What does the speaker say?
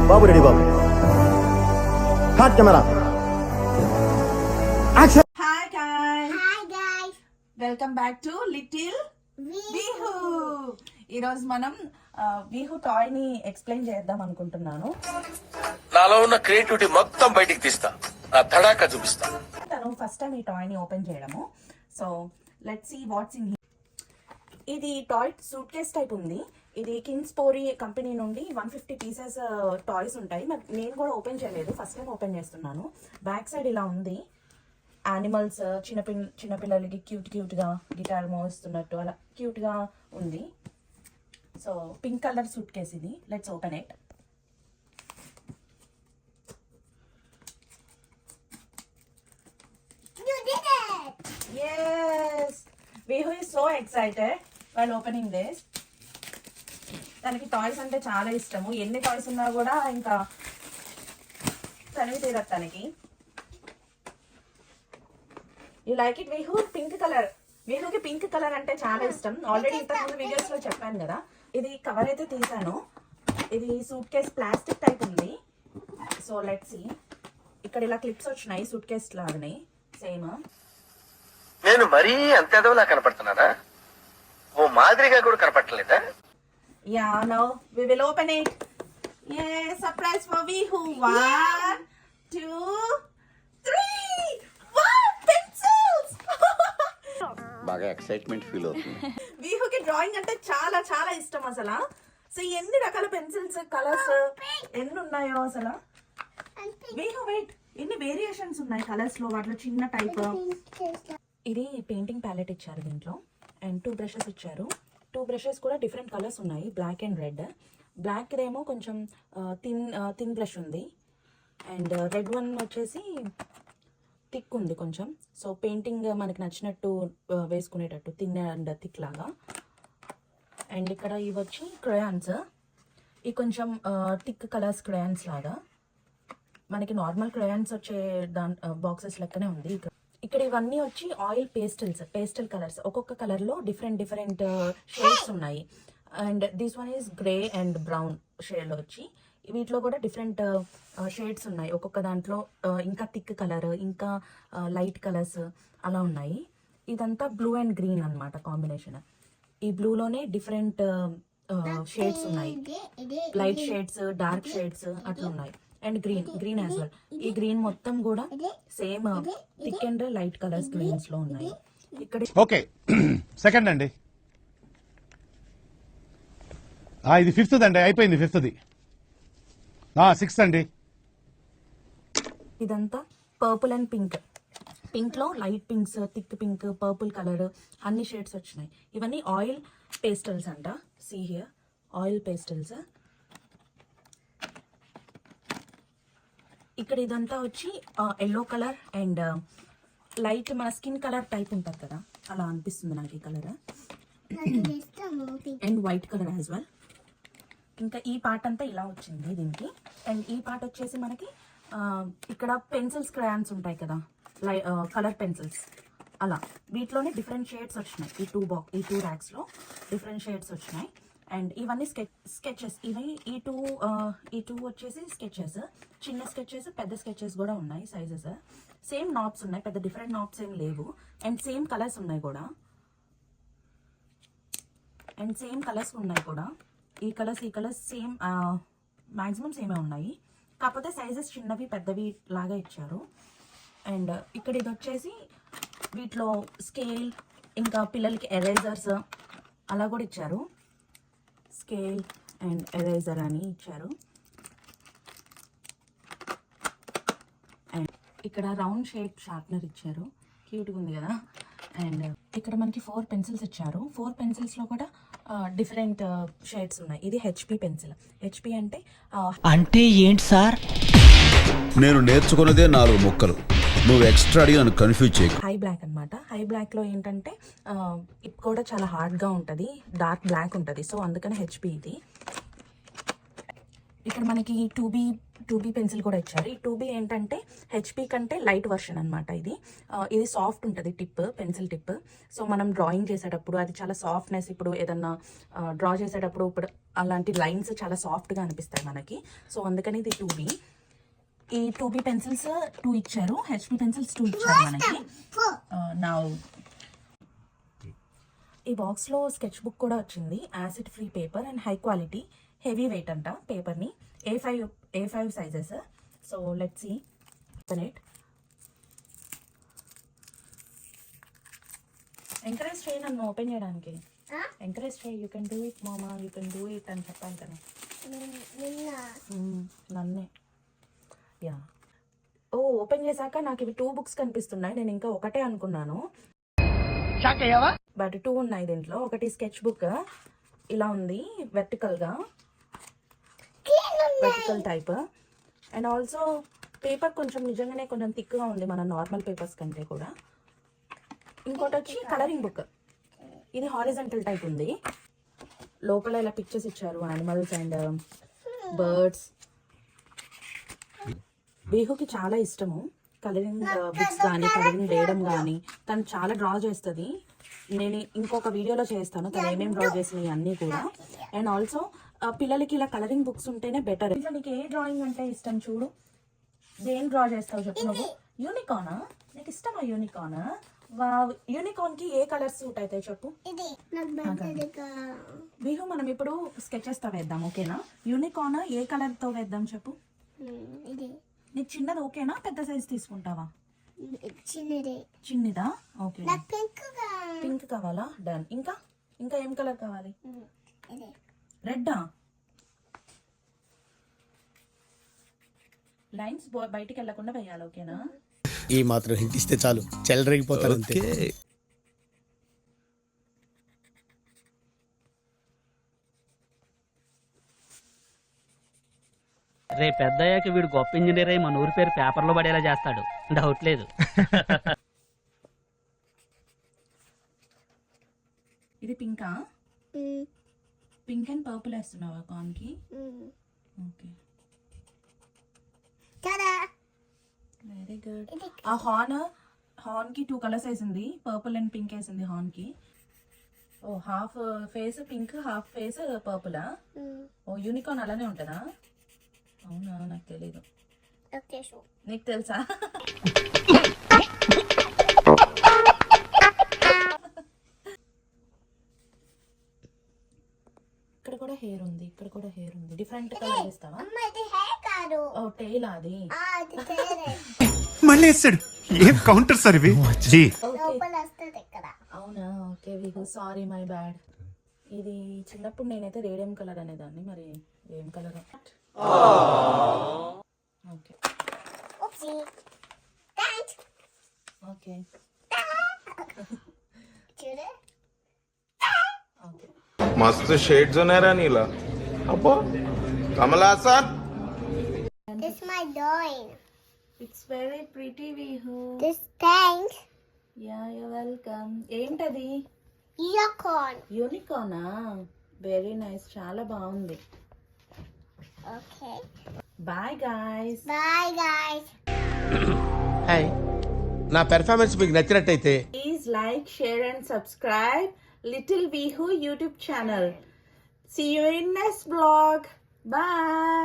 Babu ready Babu. Hot camera action. Hi guys, Hi guys, welcome back to little we విహు. ఈరోజు మనం విహు toy ని explain చేద్దాం అనుకుంటున్నాను. నాలో ఉన్న క్రియేటివిటీ మొత్తం బయటికి తీస్తా, నా తడాక చూపిస్తా. తను ఫస్ట్ టైం ఈ టాయ్ ని ఓపెన్ చేయడము. So let's see what's in. ఇది టాయ్ సూట్ కేస్ టైప్ ఉంది. ఇది కింగ్స్ పోరీ కంపెనీ నుండి 150 పీసెస్ టాయ్స్ ఉంటాయి. మరి నేను కూడా ఓపెన్ చేయలేదు, ఫస్ట్ టైం ఓపెన్ చేస్తున్నాను. బ్యాక్ సైడ్ ఇలా ఉంది. యానిమల్స్, చిన్నపిల్లలకి క్యూట్గా గిటార్ మోస్తున్నట్టు అలా క్యూట్గా ఉంది. So pink colour suitcase ఇది. Let's open it. you did it. Yes! Vihu is so excited while opening this. తనకి టాయ్స్ అంటే చాలా ఇష్టము. ఎన్ని టాయ్స్ ఉన్నా కూడా ఇంకా తనివి తీరదు తనకి. You like it Vihu? Pink colour. విహుకి పింక్ కలర్ అంటే చాలా ఇష్టం. ఆల్రెడీ ఇంతకుముందు వీడియోస్ లో చెప్పాను కదా. ఇది కవర్ అయితే తీసాను. ఇది సూట్ కేస్ ప్లాస్టిక్ టైప్ ఉంది. So let's see. ఇక్కడ ఇలా క్లిప్స్ వచ్చినాయి సూట్ కేస్ లాగానే సేమ్. నేను మరీ అంత ఎదవలా కనపడుతున్నానా? ఓ మాదిరిగా కూడా కనపడలేదా? Yeah, now we will open it. Yay, surprise for Vihu. 1, 2, 3. Wow, pencils! బాగా ఎక్సైట్మెంట్ ఫీల్ అవుతుంది. విహుకి డ్రాయింగ్ అంటే చాలా చాలా ఇష్టం అసలు. సో ఎన్ని రకాల పెన్సిల్స్, కలర్స్ ఎన్ని ఉన్నాయో అసలు. విహు వెయిట్, ఎన్ని వేరియేషన్స్ ఉన్నాయి కలర్స్ లో. వాటిలో చిన్న టైప్. ఇది పెయింటింగ్ ప్యాలెట్ ఇచ్చారు దీంట్లో. అండ్ 2 బ్రషెస్ ఇచ్చారు. 2 బ్రషెస్ కూడా డిఫరెంట్ కలర్స్ ఉన్నాయి, బ్లాక్ అండ్ రెడ్. బ్లాక్ ఏమో కొంచెం థిన్ బ్రష్ ఉంది. అండ్ రెడ్ వన్ వచ్చేసి థిక్ ఉంది కొంచెం. సో పెయింటింగ్ మనకి నచ్చినట్టు వేసుకునేటట్టు థిన్ అండ్ థిక్ లాగా. అండ్ ఇక్కడ ఇవి వచ్చి క్రయాన్స్. ఇవి కొంచెం థిక్ కలర్స్ క్రయాన్స్ లాగా. మనకి నార్మల్ క్రయాన్స్ వచ్చే బాక్సెస్ లెక్కనే ఉంది. ఇక్కడ ఇవన్నీ వచ్చి ఆయిల్ పేస్టల్ కలర్స్. ఒక్కొక్క కలర్ లో డిఫరెంట్ షేడ్స్ ఉన్నాయి. And this one is grey and brown shade లో వచ్చి. వీటిలో కూడా డిఫరెంట్ షేడ్స్ ఉన్నాయి. ఒక్కొక్క దాంట్లో ఇంకా థిక్ కలర్, ఇంకా లైట్ కలర్స్ అలా ఉన్నాయి. ఇదంతా బ్లూ అండ్ గ్రీన్ అన్నమాట కాంబినేషన్. ఈ బ్లూలోనే డిఫరెంట్ షేడ్స్ ఉన్నాయి. లైట్ షేడ్స్, డార్క్ షేడ్స్ అట్లా ఉన్నాయి. And green as well. ఈ గ్రీన్ మొత్తం కూడా same thick and light colours greens లో ఉన్నాయి. ఇక్కడ ఓకే సెకండ్ అండి. ఇది 5th అండి, అయిపోయింది 5th. 6th అండి. ఇదంతా పర్పుల్ అండ్ పింక్ లో light pinks, thick pink, purple colour అన్ని షేడ్స్ వచ్చినాయి. ఇవన్నీ ఆయిల్ పేస్టల్స్ అంట. See here, oil pastels. ఇక్కడ ఇదంతా వచ్చి ఎల్లో కలర్ అండ్ లైట్ మన స్కిన్ కలర్ టైప్ ఉంటుంది కదా, అలా అనిపిస్తుంది నాకు ఈ colour. And white colour as well. ఇంకా ఈ పార్ట్ అంతా ఇలా వచ్చింది దీనికి. అండ్ ఈ పార్ట్ వచ్చేసి మనకి ఇక్కడ పెన్సిల్స్, క్రయాన్స్ ఉంటాయి కదా, కలర్ పెన్సిల్స్ అలా. వీటిలోనే డిఫరెంట్ షేడ్స్ వచ్చినాయి. ఈ టూ ర్యాక్స్ లో డిఫరెంట్ షేడ్స్ వచ్చినాయి. అండ్ ఇవన్నీ స్కెచెస్. ఇవి ఈ టూ వచ్చేసి స్కెచెస్. చిన్న స్కెచెస్, పెద్ద స్కెచెస్ కూడా ఉన్నాయి సైజెస్. సేమ్ నాబ్స్ ఉన్నాయి, పెద్ద డిఫరెంట్ నాబ్స్ ఏం లేవు. అండ్ సేమ్ కలర్స్ ఉన్నాయి కూడా. ఈ కలర్స్ సేమ్, మ్యాక్సిమం సేమే ఉన్నాయి. కాకపోతే సైజెస్ చిన్నవి పెద్దవి లాగా ఇచ్చారు. అండ్ ఇక్కడ ఇది వచ్చేసి వీటిలో స్కేల్, ఇంకా పిల్లలకి ఎరేజర్స్ అలా కూడా ఇచ్చారు. స్కేల్ అండ్ ఎరేజర్ అని ఇచ్చారు. అండ్ ఇక్కడ రౌండ్ షేప్ షార్ప్నర్ ఇచ్చారు, క్యూట్గా ఉంది కదా. అండ్ ఇక్కడ మనకి 4 పెన్సిల్స్ ఇచ్చారు. 4 పెన్సిల్స్లో కూడా డిఫరెంట్ షేడ్స్ ఉన్నాయి. ఇది హెచ్పి పెన్సిల్. హెచ్పి అంటే ఏంటి సార్? నేను నేర్చుకున్నదే 4 ముక్కలు. నువ్వు ఎక్స్ట్రా అడిగి నన్ను కన్ఫ్యూజ్ చేయకు. హై బ్లాక్ అనమాట. హై బ్లాక్ లో ఏంటంటే ఇది కూడా చాలా హార్డ్ గా ఉంటది, డార్క్ బ్లాక్ ఉంటది. సో అందుకని హెచ్పి ఇది. ఇక్కడ మనకి టూ బీ పెన్సిల్ కూడా ఇచ్చారు. ఈ 2B ఏంటంటే హెచ్పి కంటే లైట్ వర్షన్ అనమాట. ఇది సాఫ్ట్ ఉంటుంది పెన్సిల్ టిప్. సో మనం డ్రాయింగ్ చేసేటప్పుడు అది చాలా సాఫ్ట్నెస్, ఇప్పుడు ఏదన్నా డ్రా చేసేటప్పుడు ఇప్పుడు అలాంటి లైన్స్ చాలా సాఫ్ట్గా అనిపిస్తాయి మనకి. సో అందుకని ఇది 2B. ఈ 2B పెన్సిల్స్ 2 ఇచ్చారు, హెచ్పి పెన్సిల్స్ 2 ఇచ్చారు మనకి. నా ఈ బాక్స్లో స్కెచ్ బుక్ కూడా వచ్చింది, acid free paper and high quality, heavy weight అంట పేపర్ని, A5 sizes. So let's see it. Encourage చేయి నన్ను ఓపెన్ చేయడానికి, ఎంకరేజ్ చేయి. యూ కెన్ డూ ఇట్ మామా, యూ కెన్ డూ ఇట్ అని చెప్పాలి కదా నన్నే. యా, ఓపెన్ చేశాక నాకు ఇవి 2 బుక్స్ కనిపిస్తున్నాయి. నేను ఇంకా ఒకటే అనుకున్నాను, బట్ 2 ఉన్నాయి దీంట్లో. ఒకటి స్కెచ్ బుక్ ఇలా ఉంది vertical type, and also paper కొంచెం నిజంగానే కొంచెం థిక్గా ఉంది మన నార్మల్ పేపర్స్ కంటే కూడా. ఇంకోటి వచ్చి కలరింగ్ బుక్, ఇది హారిజంటల్ టైప్ ఉంది. లోపల ఇలా పిక్చర్స్ ఇచ్చారు, యానిమల్స్ అండ్ బర్డ్స్. బేహుకి చాలా ఇష్టము కలరింగ్ బుక్స్ కానీ కలరింగ్ వేయడం కానీ. తను చాలా డ్రా చేస్తుంది. నేను ఇంకొక వీడియోలో చేస్తాను తను ఏమేమి డ్రా చేసినాయి అన్నీ కూడా. అండ్ ఆల్సో పిల్లలకి ఇలా కలరింగ్ బుక్స్ ఉంటేనే బెటర్. నీకు ఏ డ్రాయింగ్ అంటే ఇష్టం చూడు, దేని డ్రా చేస్తావు చెప్పు నువ్వు? యూనికార్నా? నీకు ఇష్టమా యూనికార్న్? యూనికార్న్ కి ఏ కలర్స్ సూట్ అవుతాయి చెప్పు? బిహు మనం ఇప్పుడు స్కెచెస్ తో వేద్దాం, ఓకేనా? యూనికార్న్ ఏ కలర్ తో వేద్దాం చెప్పు? నీకు చిన్నది ఓకేనా, పెద్ద సైజ్ తీసుకుంటావా? చిన్నదా? ఓకే, పింక్ కావాలా? డన్. ఇంకా ఏం కలర్ కావాలి? రెడ్డా? లైన్స్ బయటికి వెళ్ళకుండా వేయాలి, ఓకేనా? ఈ మాత్రం హింట్ ఇస్తే చాలు, చెలరేగిపోతారు అంతే. రేపు పెద్దయ్యాక వీడు గొప్ప ఇంజనీర్ అయి మన ఊరి పేరు పేపర్లో పడేలా చేస్తాడు, డౌట్ లేదు. ఇది పింకా? పింక్ అండ్ పర్పుల్ వేస్తున్నావా కాన్కి? Okay, very good. ఆ హార్న్ కి 2 కలర్స్ వేసింది, పర్పుల్ అండ్ పింక్ వేసింది హార్న్ కి. ఓ half face pink, half face పర్పులా? ఓ యూనికార్న్ అలానే ఉంటుందా? అవునా, నాకు తెలీదు. నీకు తెలుసా? ఇక్కడ కూడా హెయిర్ ఉంది, ఇక్కడ కూడా హెయిర్ ఉంది. డిఫరెంట్ కలర్ ఇస్తావా? ఓ టైల్ అది. మళ్ళీ వేస్తాడు. ఏం కౌంటర్ సార్ ఇవి? అవునా, ఓకే విహు, సారీ మై బ్యాడ్. ఇది చిన్నప్పుడు నేనైతే రేడియం కలర్ అనేదాన్ని, మరి ఏం కలర్? Okay okay okay. मस्त शेड्स ఉన్నాయి రా నీలా. అబ్బో కమలా sir. This is my drawing. It's very pretty, Vihu. This thanks. Yeah, you're welcome. ఏంటది? Unicorn. యూనికార్నా? వెరీ నైస్, చాలా బాగుంది. Okay. Bye guys. Bye guys. Hi, నా పెర్ఫార్మెన్స్ మీకు నచ్చినట్టయితే Please like, share and subscribe Little Vihu YouTube channel. See you in next vlog. Bye.